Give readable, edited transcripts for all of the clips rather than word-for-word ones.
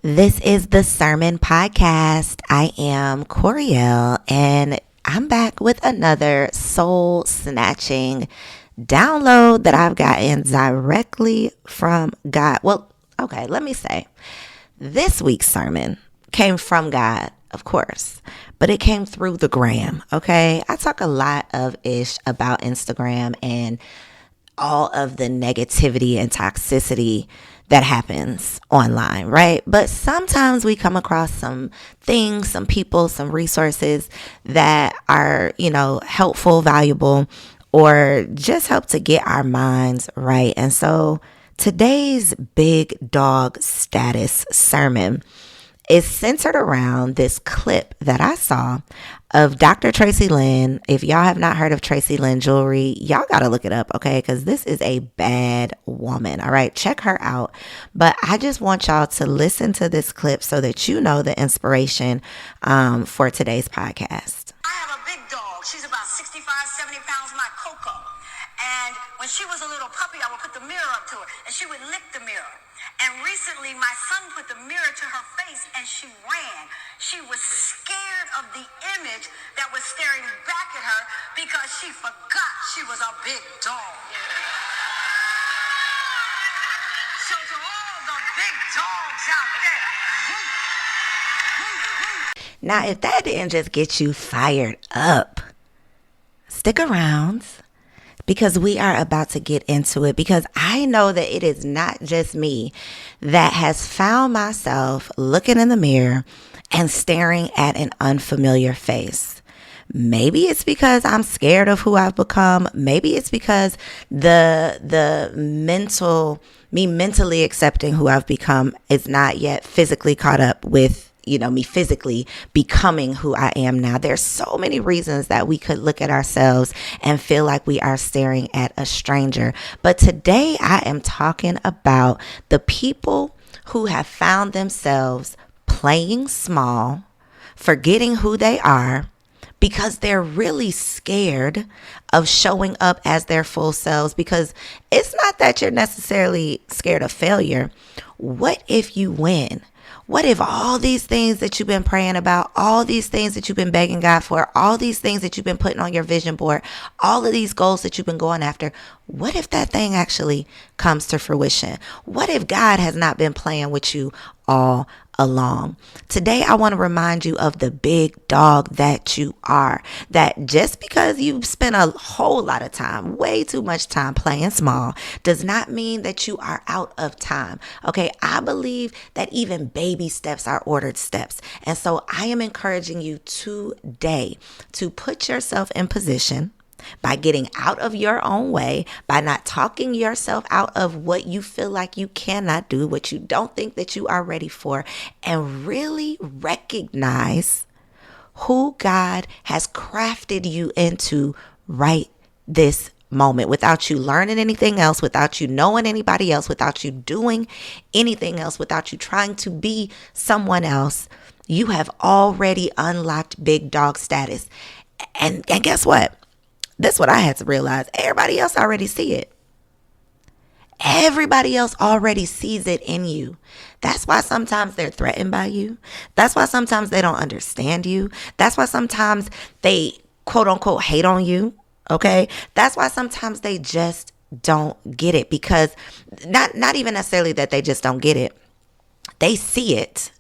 This is the Sermon Podcast. I am Coriel, and I'm back with another soul snatching download that I've gotten directly from God. Well, okay, let me say this week's sermon came from God, of course, but it came through the gram. Okay, I talk a lot of ish about Instagram and all of the negativity and toxicity that happens online, right? But sometimes we come across some things, some people, some resources that are, helpful, valuable, or just help to get our minds right. And so today's big dog status sermon is centered around this clip that I saw of Dr. Tracy Lynn. If y'all have not heard of Tracy Lynn Jewelry, y'all got to look it up, okay? Because this is a bad woman, all right? Check her out. But I just want y'all to listen to this clip so that you know the inspiration for today's podcast. I have a big dog. She's about 65, 70 pounds, my Coco. And when she was a little puppy, I would put the mirror up to her, and she would lick the mirror. And recently, my son put the mirror to her face, and she ran. She was scared of the image that was staring back at her because she forgot she was a big dog. So to all the big dogs out there, Now, if that didn't just get you fired up, stick around, because we are about to get into it, because I know that it is not just me that has found myself looking in the mirror and staring at an unfamiliar face. Maybe it's because I'm scared of who I've become. Maybe it's because me mentally accepting who I've become is not yet physically caught up with me physically becoming who I am now. There's so many reasons that we could look at ourselves and feel like we are staring at a stranger. But today I am talking about the people who have found themselves playing small, forgetting who they are, because they're really scared of showing up as their full selves. Because it's not that you're necessarily scared of failure. What if you win? What if all these things that you've been praying about, all these things that you've been begging God for, all these things that you've been putting on your vision board, all of these goals that you've been going after, what if that thing actually comes to fruition? What if God has not been playing with you all along? Today, I want to remind you of the big dog that you are. That just because you've spent a whole lot of time, way too much time playing small, does not mean that you are out of time. Okay, I believe that even baby steps are ordered steps. And so I am encouraging you today to put yourself in position by getting out of your own way, by not talking yourself out of what you feel like you cannot do, what you don't think that you are ready for, and really recognize who God has crafted you into right this moment, without you learning anything else, without you knowing anybody else, without you doing anything else, without you trying to be someone else. You have already unlocked big dog status. And guess what? That's what I had to realize. Everybody else already see it. Everybody else already sees it in you. That's why sometimes they're threatened by you. That's why sometimes they don't understand you. That's why sometimes they quote unquote hate on you. Okay. That's why sometimes they just don't get it, because not even necessarily that they just don't get it. They see it.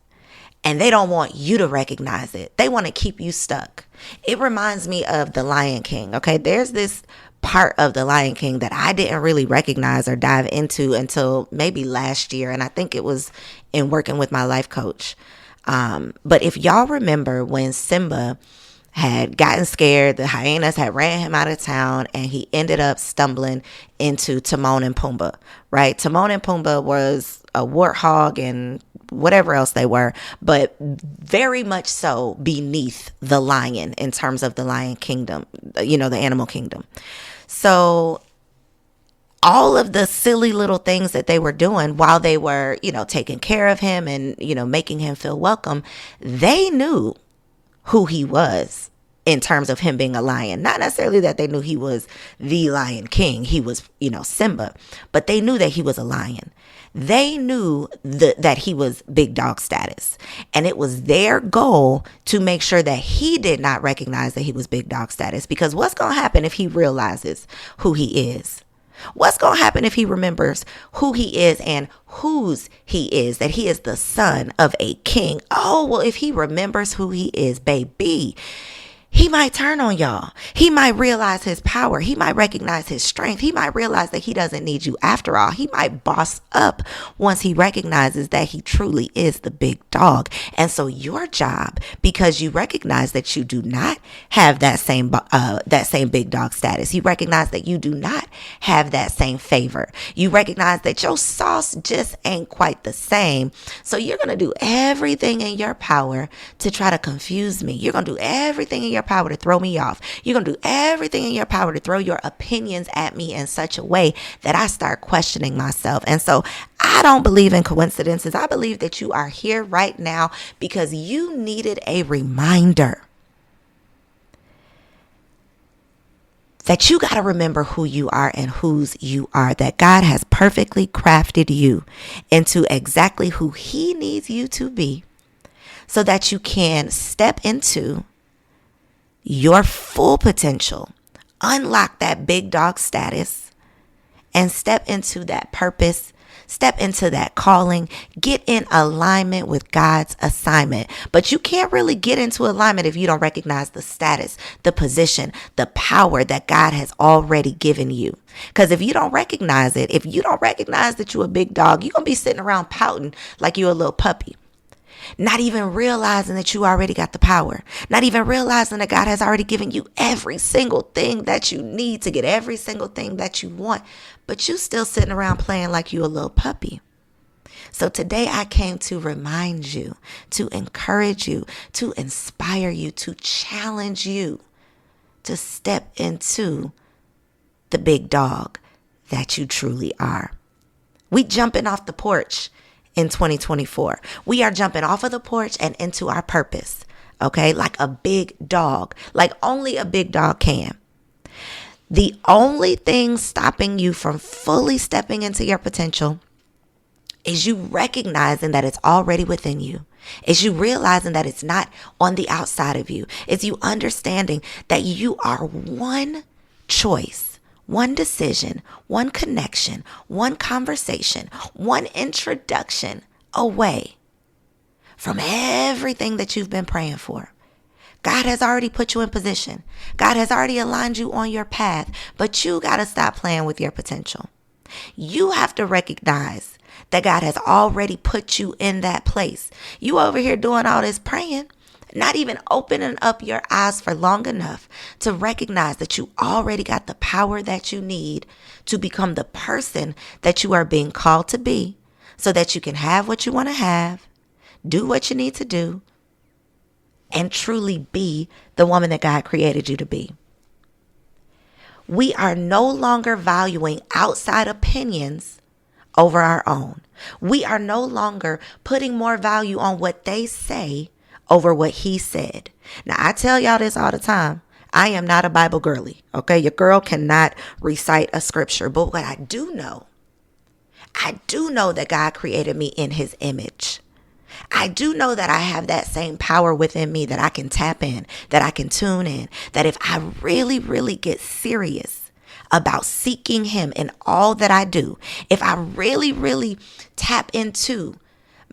And they don't want you to recognize it. They want to keep you stuck. It reminds me of The Lion King. Okay, there's this part of The Lion King that I didn't really recognize or dive into until maybe last year. And I think it was in working with my life coach. But if y'all remember when Simba had gotten scared, the hyenas had ran him out of town, and he ended up stumbling into Timon and Pumbaa, right? Timon and Pumbaa was a warthog and whatever else they were, but very much so beneath the lion in terms of the lion kingdom, the animal kingdom. So all of the silly little things that they were doing while they were, taking care of him and, making him feel welcome, they knew who he was in terms of him being a lion. Not necessarily that they knew he was the Lion King. He was, Simba. But they knew that he was a lion. They knew that he was big dog status. And it was their goal to make sure that he did not recognize that he was big dog status. Because what's going to happen if he realizes who he is? What's going to happen if he remembers who he is and whose he is, that he is the son of a king? Oh, well, if he remembers who he is, baby, he might turn on y'all. He might realize his power. He might recognize his strength. He might realize that he doesn't need you after all. He might boss up once he recognizes that he truly is the big dog. And so your job, because you recognize that you do not have that same big dog status. You recognize that you do not have that same favor. You recognize that your sauce just ain't quite the same. So you're going to do everything in your power to try to confuse me. You're going to do everything in your power to throw me off. You're going to do everything in your power to throw your opinions at me in such a way that I start questioning myself. And so I don't believe in coincidences. I believe that you are here right now because you needed a reminder that you got to remember who you are and whose you are, that God has perfectly crafted you into exactly who he needs you to be so that you can step into your full potential, unlock that big dog status, and step into that purpose, step into that calling, get in alignment with God's assignment. But you can't really get into alignment if you don't recognize the status, the position, the power that God has already given you. Because if you don't recognize it, if you don't recognize that you're a big dog, you're going to be sitting around pouting like you're a little puppy. Not even realizing that you already got the power. Not even realizing that God has already given you every single thing that you need to get every single thing that you want. But you still sitting around playing like you a little puppy. So today I came to remind you, to encourage you, to inspire you, to challenge you to step into the big dog that you truly are. We jumping off the porch in 2024. We are jumping off of the porch and into our purpose, okay? Like a big dog, like only a big dog can. The only thing stopping you from fully stepping into your potential is you recognizing that it's already within you. Is you realizing that it's not on the outside of you. It's you understanding that you are one choice, one decision, one connection, one conversation, one introduction away from everything that you've been praying for. God has already put you in position. God has already aligned you on your path, but you got to stop playing with your potential. You have to recognize that God has already put you in that place. You over here doing all this praying, not even opening up your eyes for long enough to recognize that you already got the power that you need to become the person that you are being called to be so that you can have what you want to have, do what you need to do, and truly be the woman that God created you to be. We are no longer valuing outside opinions over our own. We are no longer putting more value on what they say over what he said. Now, I tell y'all this all the time. I am not a Bible girly, okay? Your girl cannot recite a scripture. But what I do know that God created me in his image. I do know that I have that same power within me that I can tap in, that I can tune in, that if I really, really get serious about seeking him in all that I do, if I really, really tap into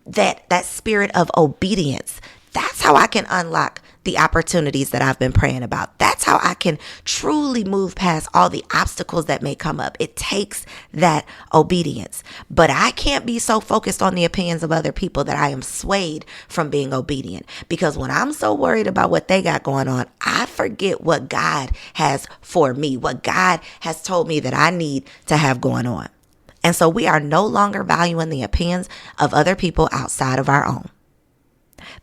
that spirit of obedience, that's how I can unlock the opportunities that I've been praying about. That's how I can truly move past all the obstacles that may come up. It takes that obedience. But I can't be so focused on the opinions of other people that I am swayed from being obedient. Because when I'm so worried about what they got going on, I forget what God has for me, what God has told me that I need to have going on. And so we are no longer valuing the opinions of other people outside of our own.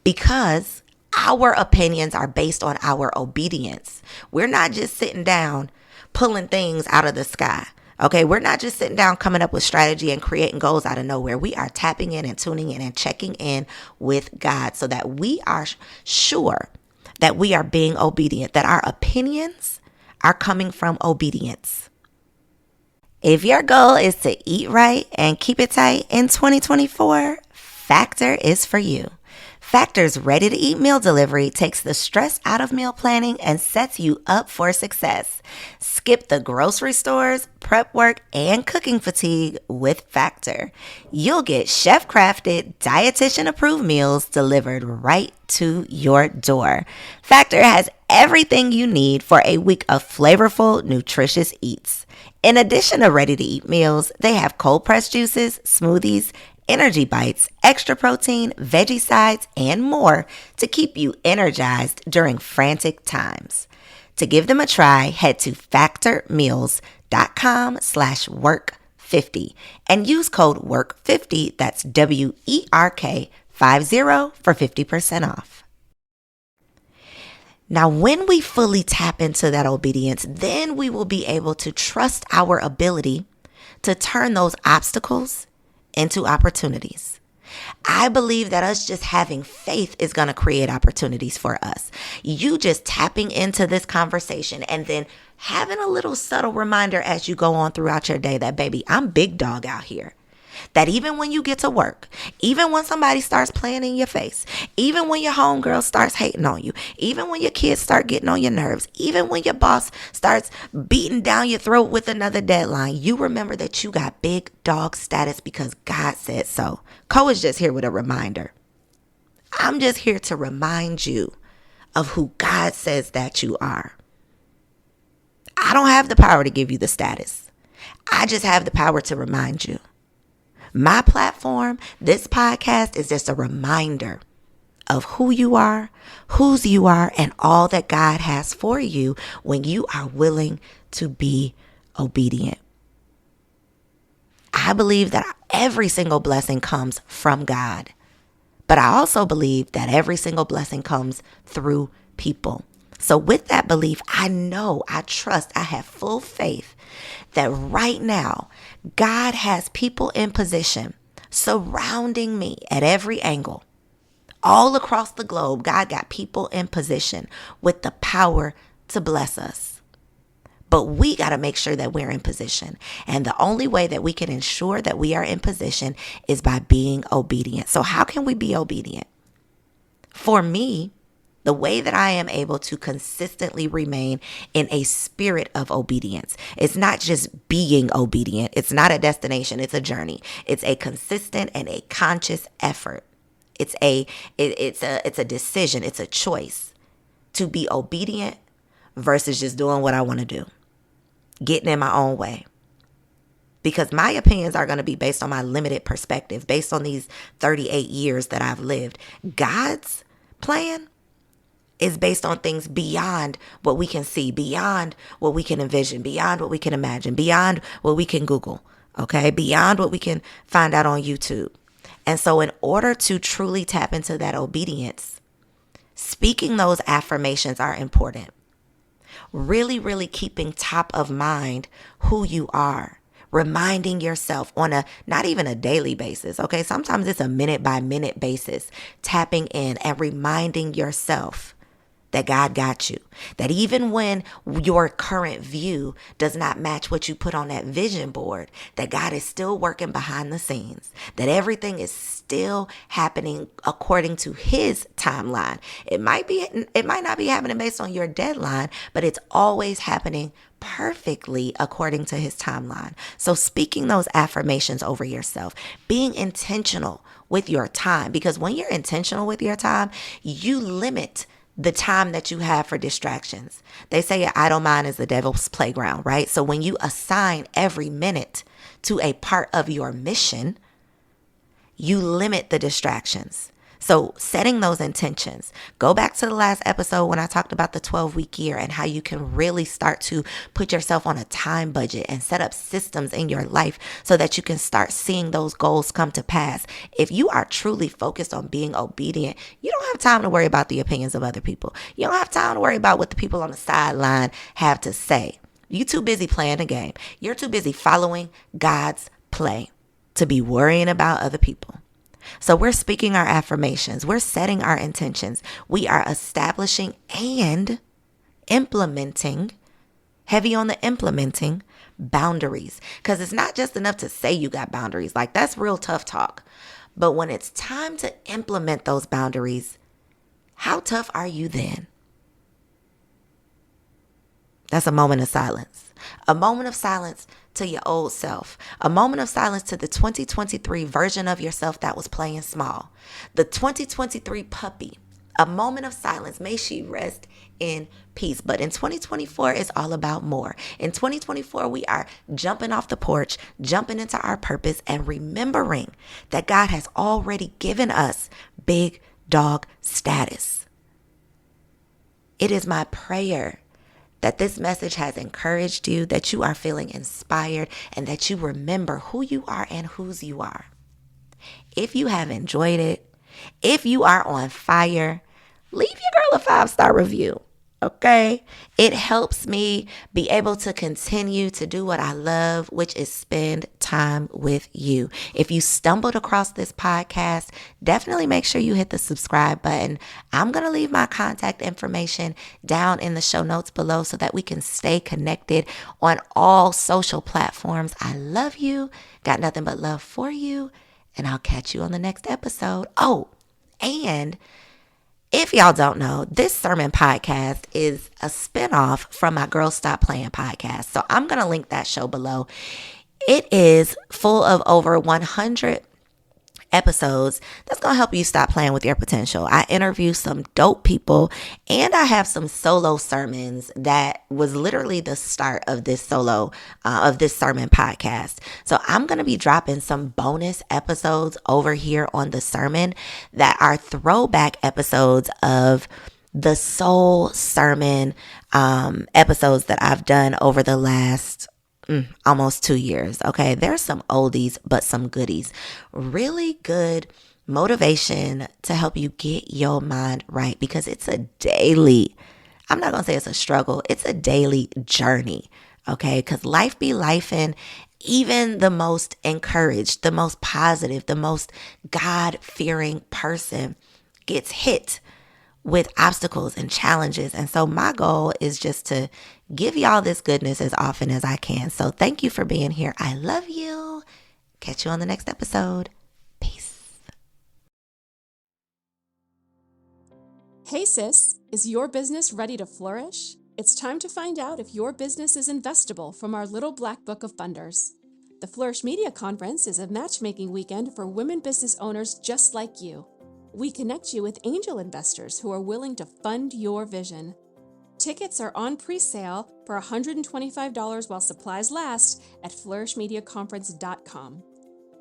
Because our opinions are based on our obedience. We're not just sitting down pulling things out of the sky. Okay, we're not just sitting down coming up with strategy and creating goals out of nowhere. We are tapping in and tuning in and checking in with God so that we are sure that we are being obedient, that our opinions are coming from obedience. If your goal is to eat right and keep it tight in 2024, Factor is for you. Factor's ready-to-eat meal delivery takes the stress out of meal planning and sets you up for success. Skip the grocery stores, prep work, and cooking fatigue with Factor. You'll get chef-crafted, dietitian-approved meals delivered right to your door. Factor has everything you need for a week of flavorful, nutritious eats. In addition to ready-to-eat meals, they have cold-pressed juices, smoothies, energy bites, extra protein, veggie sides, and more to keep you energized during frantic times. To give them a try, head to factormeals.com/work50 and use code WORK50, that's WERK50 for 50% off. Now, when we fully tap into that obedience, then we will be able to trust our ability to turn those obstacles into opportunities. I believe that us just having faith is going to create opportunities for us. You just tapping into this conversation and then having a little subtle reminder as you go on throughout your day that, baby, I'm big dog out here. That even when you get to work, even when somebody starts playing in your face, even when your homegirl starts hating on you, even when your kids start getting on your nerves, even when your boss starts beating down your throat with another deadline, you remember that you got big dog status because God said so. Co is just here with a reminder. I'm just here to remind you of who God says that you are. I don't have the power to give you the status. I just have the power to remind you. My platform, this podcast, is just a reminder of who you are, whose you are, and all that God has for you when you are willing to be obedient. I believe that every single blessing comes from God, but I also believe that every single blessing comes through people. So with that belief, I know, I trust, I have full faith that right now, God has people in position surrounding me at every angle. All across the globe, God got people in position with the power to bless us. But we got to make sure that we're in position. And the only way that we can ensure that we are in position is by being obedient. So how can we be obedient? For me, the way that I am able to consistently remain in a spirit of obedience. It's not just being obedient. It's not a destination. It's a journey. It's a consistent and a conscious effort. It's a decision. It's a choice to be obedient versus just doing what I want to do, getting in my own way. Because my opinions are going to be based on my limited perspective, based on these 38 years that I've lived. God's plan is based on things beyond what we can see, beyond what we can envision, beyond what we can imagine, beyond what we can Google, okay? Beyond what we can find out on YouTube. And so in order to truly tap into that obedience, speaking those affirmations are important. Really, really keeping top of mind who you are. Reminding yourself on a, not even a daily basis, okay? Sometimes it's a minute by minute basis, tapping in and reminding yourself that God got you. That even when your current view does not match what you put on that vision board, that God is still working behind the scenes. That everything is still happening according to his timeline. It might not be happening based on your deadline, but it's always happening perfectly according to his timeline. So speaking those affirmations over yourself, being intentional with your time, because when you're intentional with your time, you limit the time that you have for distractions. They say an idle mind is the devil's playground, right? So when you assign every minute to a part of your mission, you limit the distractions. So setting those intentions. Go back to the last episode when I talked about the 12-week year and how you can really start to put yourself on a time budget and set up systems in your life so that you can start seeing those goals come to pass. If you are truly focused on being obedient, you don't have time to worry about the opinions of other people. You don't have time to worry about what the people on the sideline have to say. You're too busy playing the game. You're too busy following God's play to be worrying about other people. So we're speaking our affirmations. We're setting our intentions. We are establishing and implementing, heavy on the implementing, boundaries. Because it's not just enough to say you got boundaries. Like, that's real tough talk. But when it's time to implement those boundaries, how tough are you then? That's a moment of silence. A moment of silence to your old self. A moment of silence to the 2023 version of yourself that was playing small. The 2023 puppy. A moment of silence. May she rest in peace. But in 2024, it's all about more. In 2024, we are jumping off the porch, jumping into our purpose, and remembering that God has already given us big dog status. It is my prayer that this message has encouraged you, that you are feeling inspired, and that you remember who you are and whose you are. If you have enjoyed it, if you are on fire, leave your girl a 5-star review, okay? It helps me be able to continue to do what I love, which is spend time with you. If you stumbled across this podcast, definitely make sure you hit the subscribe button. I'm going to leave my contact information down in the show notes below so that we can stay connected on all social platforms. I love you. Got nothing but love for you. And I'll catch you on the next episode. Oh, and if y'all don't know, this sermon podcast is a spinoff from my Girl Stop Playing podcast. So I'm going to link that show below. It is full of over 100 episodes that's going to help you stop playing with your potential. I interview some dope people, and I have some solo sermons that was literally the start of this sermon podcast. So I'm going to be dropping some bonus episodes over here on the sermon that are throwback episodes of the soul sermon episodes that I've done over the last almost 2 years. Okay. There's some oldies, but some goodies. Really good motivation to help you get your mind right, because it's a daily, I'm not going to say it's a struggle. It's a daily journey. Okay. Because life be life, and even the most encouraged, the most positive, the most God-fearing person gets hit with obstacles and challenges. And so my goal is just to give y'all this goodness as often as I can. So thank you for being here. I love you. Catch you on the next episode. Peace. Hey sis, is your business ready to flourish? It's time to find out if your business is investable from our little black book of funders. The Flourish Media Conference is a matchmaking weekend for women business owners just like you. We connect you with angel investors who are willing to fund your vision. Tickets are on pre-sale for $125 while supplies last at flourishmediaconference.com.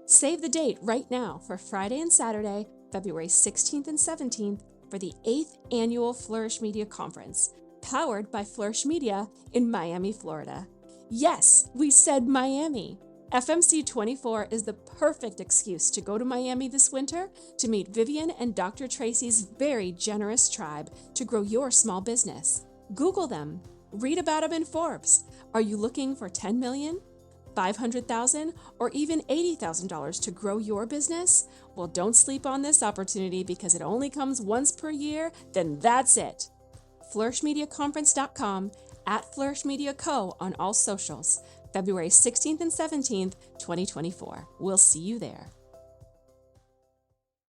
Save the date right now for Friday and Saturday, February 16th and 17th for the 8th Annual Flourish Media Conference, powered by Flourish Media in Miami, Florida. Yes, we said Miami. FMC 24 is the perfect excuse to go to Miami this winter to meet Vivian and Dr. Tracy's very generous tribe to grow your small business. Google them. Read about them in Forbes. Are you looking for $10 million, $500,000, or even $80,000 to grow your business? Well, don't sleep on this opportunity because it only comes once per year. Then that's it. FlourishMediaConference.com, at Flourish Media Co. on all socials. February 16th and 17th, 2024. We'll see you there.